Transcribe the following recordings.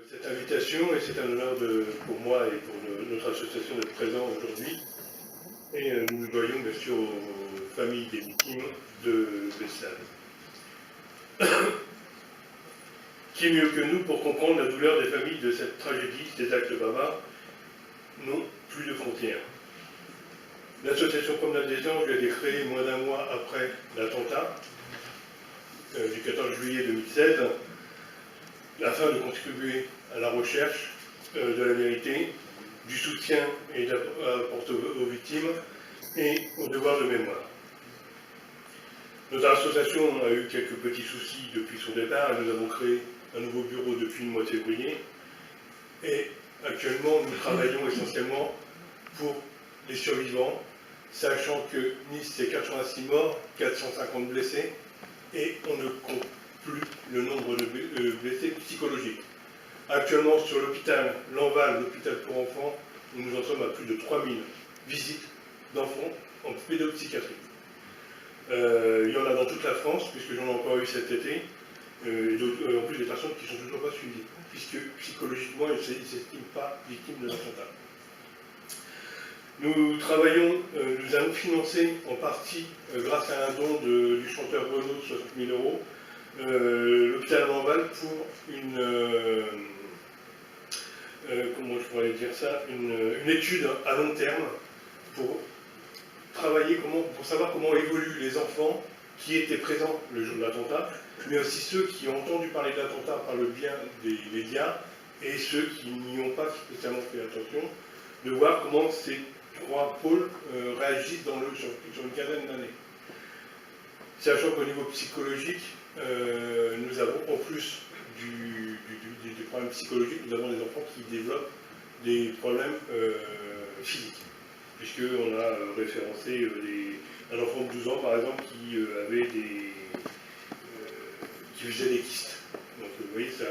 cette invitation et c'est un honneur pour moi et pour notre association d'être présent aujourd'hui. Et nous nous voyons bien sûr aux familles des victimes de Beslan. Qui mieux que nous pour comprendre la douleur des familles de cette tragédie, ces actes barbares n'ont plus de frontières. L'association Promenade des Anges a été créée moins d'un mois après l'attentat du 14 juillet 2016, afin de contribuer à la recherche de la vérité, du soutien et d'apporter aux victimes et au devoir de mémoire. Notre association a eu quelques petits soucis depuis son départ et nous avons créé un nouveau bureau depuis le mois de février. Et actuellement, nous travaillons essentiellement pour les survivants, sachant que Nice, c'est 86 morts, 450 blessés, et on ne compte plus le nombre de blessés psychologiques. Actuellement, sur l'hôpital Lanval, l'hôpital pour enfants, nous en sommes à plus de 3000 visites d'enfants en pédopsychiatrie. Il y en a dans toute la France, puisque j'en ai encore eu cet été, en plus des personnes qui ne sont toujours pas suivies, puisque psychologiquement, ils ne s'estiment pas victimes de l'attentat. Nous travaillons, nous avons financé en partie, grâce à un don du chanteur Renaud de 60 000 euros, l'hôpital Lanval pour comment je pourrais dire ça, une étude à long terme pour travailler, pour savoir comment évoluent les enfants qui étaient présents le jour de l'attentat, mais aussi ceux qui ont entendu parler de l'attentat par le bien des médias et ceux qui n'y ont pas spécialement fait attention, de voir comment ces trois pôles réagissent sur une quinzaine d'années. Sachant qu'au niveau psychologique, nous avons, en plus des problèmes psychologiques, nous avons des enfants qui développent des problèmes physiques. Puisqu'on a référencé un enfant de 12 ans, par exemple, qui faisait des kystes. Donc vous voyez, ça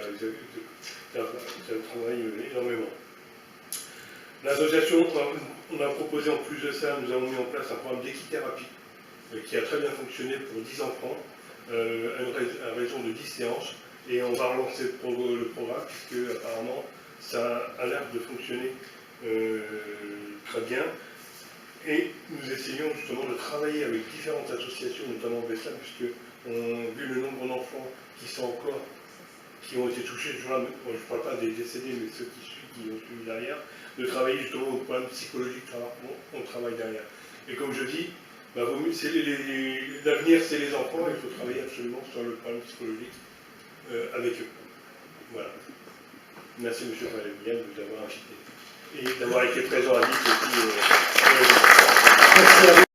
travaille énormément. L'association, on a proposé en plus de ça, nous avons mis en place un programme d'équithérapie qui a très bien fonctionné pour 10 enfants, à raison de 10 séances, et on va relancer le programme, puisque apparemment ça a l'air de fonctionner très bien. Et nous essayons justement de travailler avec différentes associations, notamment Beslan, puisque vu le nombre d'enfants qui ont été touchés, je ne parle pas des décédés, mais ceux qui ont suivi derrière, de travailler justement au problème psychologique, on travaille derrière. Et comme je dis, l'avenir c'est les enfants, il faut travailler absolument sur le problème psychologique avec eux. Voilà. Merci M. Valévien de nous avoir invité et d'avoir été présent à Nice aussi. Merci à vous.